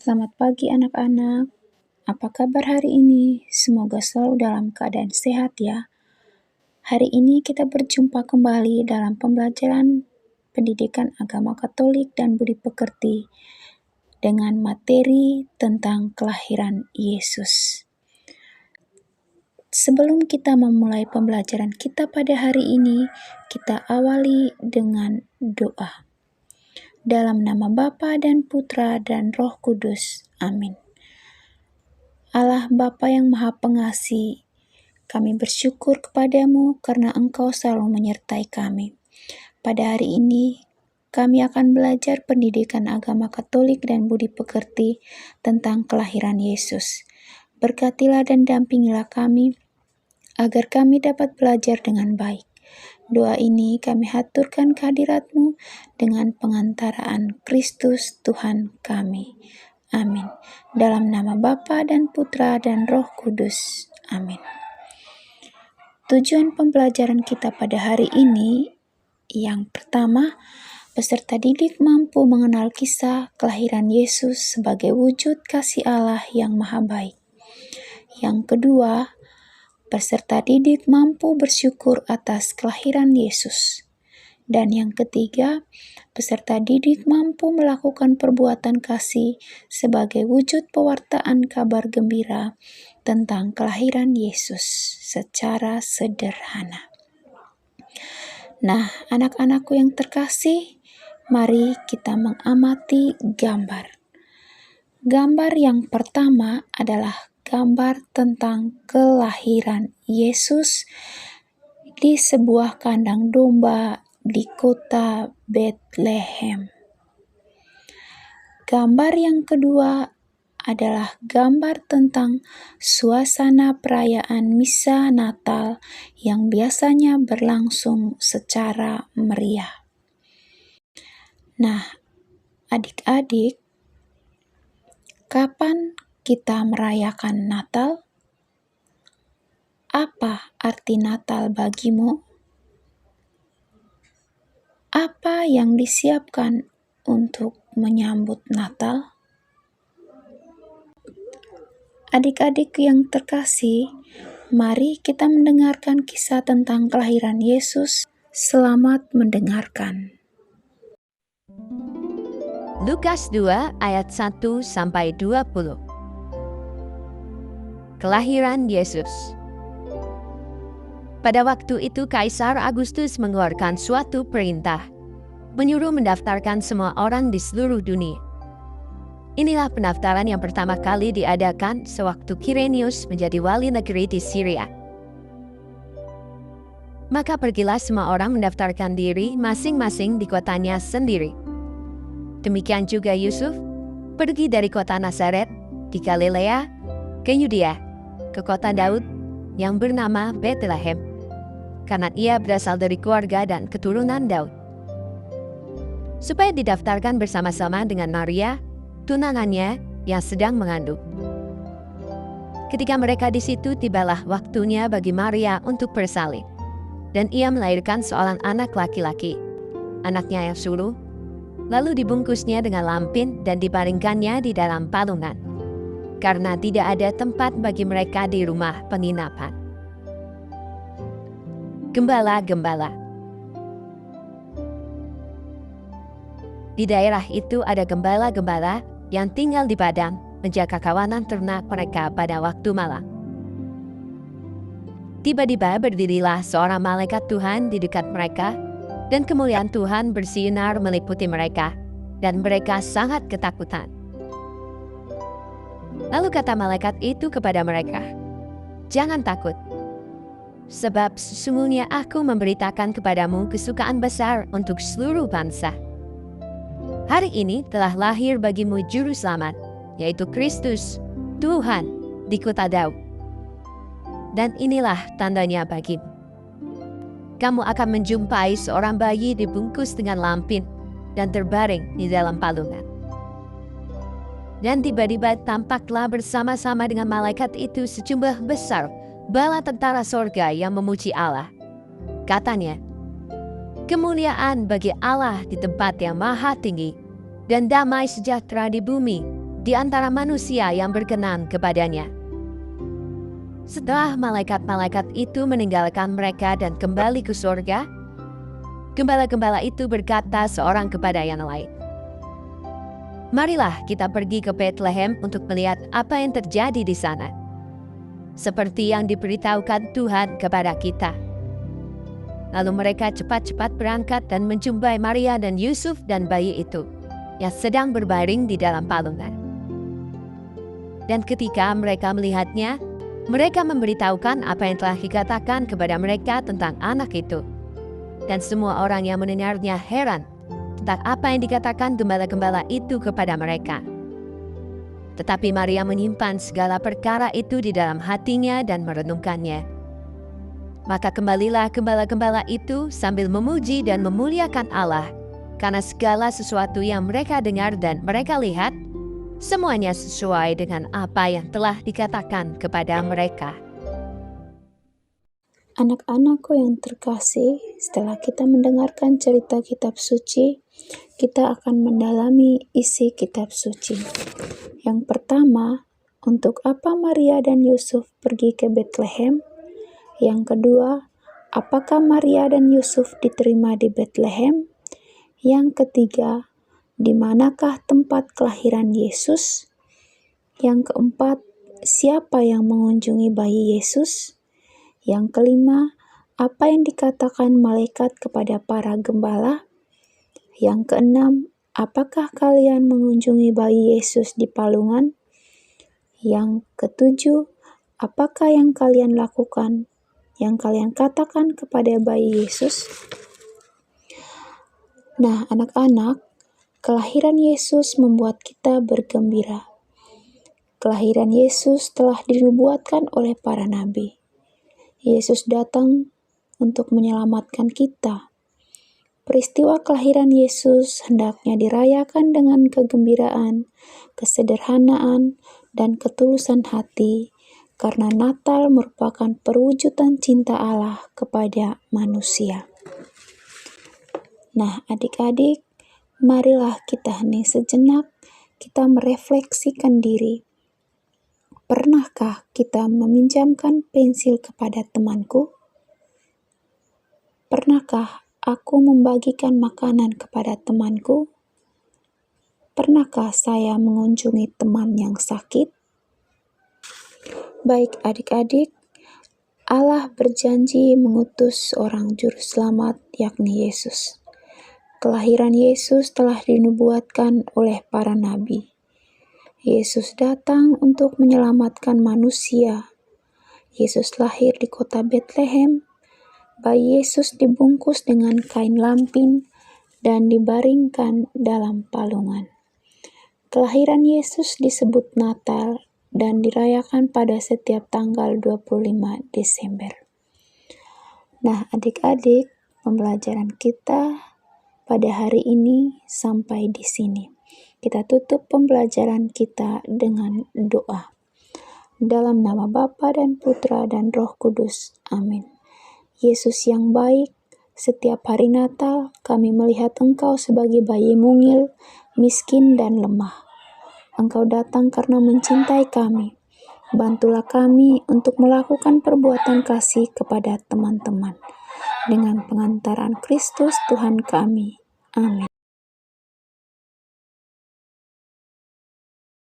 Selamat pagi anak-anak. Apa kabar hari ini? Semoga selalu dalam keadaan sehat ya. Hari ini kita berjumpa kembali dalam pembelajaran pendidikan agama Katolik dan budi pekerti dengan materi tentang kelahiran Yesus. Sebelum kita memulai pembelajaran kita pada hari ini, kita awali dengan doa. Dalam nama Bapa dan Putra dan Roh Kudus. Amin. Allah Bapa yang Maha Pengasih, kami bersyukur kepadamu karena Engkau selalu menyertai kami. Pada hari ini, kami akan belajar pendidikan agama Katolik dan budi pekerti tentang kelahiran Yesus. Berkatilah dan dampingilah kami, agar kami dapat belajar dengan baik. Doa ini kami haturkan kehadirat-Mu dengan pengantaraan Kristus Tuhan kami. Amin. Dalam nama Bapa dan Putra dan Roh Kudus. Amin. Tujuan pembelajaran kita pada hari ini, yang pertama, peserta didik mampu mengenal kisah kelahiran Yesus sebagai wujud kasih Allah yang maha baik. Yang kedua, peserta didik mampu bersyukur atas kelahiran Yesus. Dan yang ketiga, peserta didik mampu melakukan perbuatan kasih sebagai wujud pewartaan kabar gembira tentang kelahiran Yesus secara sederhana. Nah, anak-anakku yang terkasih, mari kita mengamati gambar. Gambar yang pertama adalah gambar tentang kelahiran Yesus di sebuah kandang domba di kota Bethlehem. Gambar yang kedua adalah gambar tentang suasana perayaan Misa Natal yang biasanya berlangsung secara meriah. Nah, adik-adik, kapan kita merayakan Natal? Apa arti Natal bagimu? Apa yang disiapkan untuk menyambut Natal? Adik-adik yang terkasih, mari kita mendengarkan kisah tentang kelahiran Yesus. Selamat mendengarkan. Lukas 2 ayat 1-20. Kelahiran Yesus. Pada waktu itu Kaisar Agustus mengeluarkan suatu perintah, menyuruh mendaftarkan semua orang di seluruh dunia. Inilah pendaftaran yang pertama kali diadakan sewaktu Kirenius menjadi wali negeri di Syria. Maka pergilah semua orang mendaftarkan diri masing-masing di kotanya sendiri. Demikian juga Yusuf pergi dari kota Nazaret di Galilea ke Yudea, ke kota Daud yang bernama Bethlehem, karena ia berasal dari keluarga dan keturunan Daud, supaya didaftarkan bersama-sama dengan Maria, tunangannya yang sedang mengandung. Ketika mereka di situ, tibalah waktunya bagi Maria untuk bersalin, dan ia melahirkan seorang anak laki-laki, anaknya yang sulung. Lalu dibungkusnya dengan lampin dan dibaringkannya di dalam palungan, karena tidak ada tempat bagi mereka di rumah penginapan. Gembala-gembala. Di daerah itu ada gembala-gembala yang tinggal di padang menjaga kawanan ternak mereka pada waktu malam. Tiba-tiba berdirilah seorang malaikat Tuhan di dekat mereka, dan kemuliaan Tuhan bersinar meliputi mereka, dan mereka sangat ketakutan. Lalu kata malaikat itu kepada mereka, "Jangan takut, sebab sesungguhnya aku memberitakan kepadamu kesukaan besar untuk seluruh bangsa. Hari ini telah lahir bagimu Juru Selamat, yaitu Kristus, Tuhan, di kota Daud. Dan inilah tandanya bagimu. Kamu akan menjumpai seorang bayi dibungkus dengan lampin dan terbaring di dalam palungan." Dan tiba-tiba tampaklah bersama-sama dengan malaikat itu sejumlah besar bala tentara sorga yang memuji Allah. Katanya, "Kemuliaan bagi Allah di tempat yang maha tinggi, dan damai sejahtera di bumi di antara manusia yang berkenan kepadanya. Setelah malaikat-malaikat itu meninggalkan mereka dan kembali ke surga, gembala-gembala itu berkata seorang kepada yang lain, "Marilah kita pergi ke Bethlehem untuk melihat apa yang terjadi di sana, seperti yang diberitahukan Tuhan kepada kita." Lalu mereka cepat-cepat berangkat dan menjumpai Maria dan Yusuf dan bayi itu, yang sedang berbaring di dalam palungan. Dan ketika mereka melihatnya, mereka memberitahukan apa yang telah dikatakan kepada mereka tentang anak itu. Dan semua orang yang mendengarnya heran tentang apa yang dikatakan gembala-gembala itu kepada mereka. Tetapi Maria menyimpan segala perkara itu di dalam hatinya dan merenungkannya. Maka kembalilah gembala-gembala itu sambil memuji dan memuliakan Allah, karena segala sesuatu yang mereka dengar dan mereka lihat, semuanya sesuai dengan apa yang telah dikatakan kepada mereka. Anak-anakku yang terkasih, setelah kita mendengarkan cerita kitab suci, kita akan mendalami isi kitab suci. Yang pertama, untuk apa Maria dan Yusuf pergi ke Bethlehem? Yang kedua, apakah Maria dan Yusuf diterima di Bethlehem? Yang ketiga, di manakah tempat kelahiran Yesus? Yang keempat, siapa yang mengunjungi bayi Yesus? Yang kelima, apa yang dikatakan malaikat kepada para gembala? Yang keenam, apakah kalian mengunjungi bayi Yesus di palungan? Yang ketujuh, apakah yang kalian lakukan, yang kalian katakan kepada bayi Yesus? Nah, anak-anak, kelahiran Yesus membuat kita bergembira. Kelahiran Yesus telah dinubuatkan oleh para nabi. Yesus datang untuk menyelamatkan kita. Peristiwa kelahiran Yesus hendaknya dirayakan dengan kegembiraan, kesederhanaan, dan ketulusan hati, karena Natal merupakan perwujudan cinta Allah kepada manusia. Nah, adik-adik, marilah kita hening sejenak, kita merefleksikan diri. Pernahkah kita meminjamkan pensil kepada temanku? Pernahkah aku membagikan makanan kepada temanku? Pernahkah saya mengunjungi teman yang sakit? Baik adik-adik, Allah berjanji mengutus seorang juru selamat, yakni Yesus. Kelahiran Yesus telah dinubuatkan oleh para nabi. Yesus datang untuk menyelamatkan manusia. Yesus lahir di kota Bethlehem. Bayi Yesus dibungkus dengan kain lampin dan dibaringkan dalam palungan. Kelahiran Yesus disebut Natal dan dirayakan pada setiap tanggal 25 Desember. Nah, adik-adik, pembelajaran kita pada hari ini sampai di sini. Kita tutup pembelajaran kita dengan doa. Dalam nama Bapa dan Putra dan Roh Kudus. Amin. Yesus yang baik, setiap hari Natal kami melihat Engkau sebagai bayi mungil, miskin dan lemah. Engkau datang karena mencintai kami. Bantulah kami untuk melakukan perbuatan kasih kepada teman-teman. Dengan pengantaran Kristus Tuhan kami. Amin.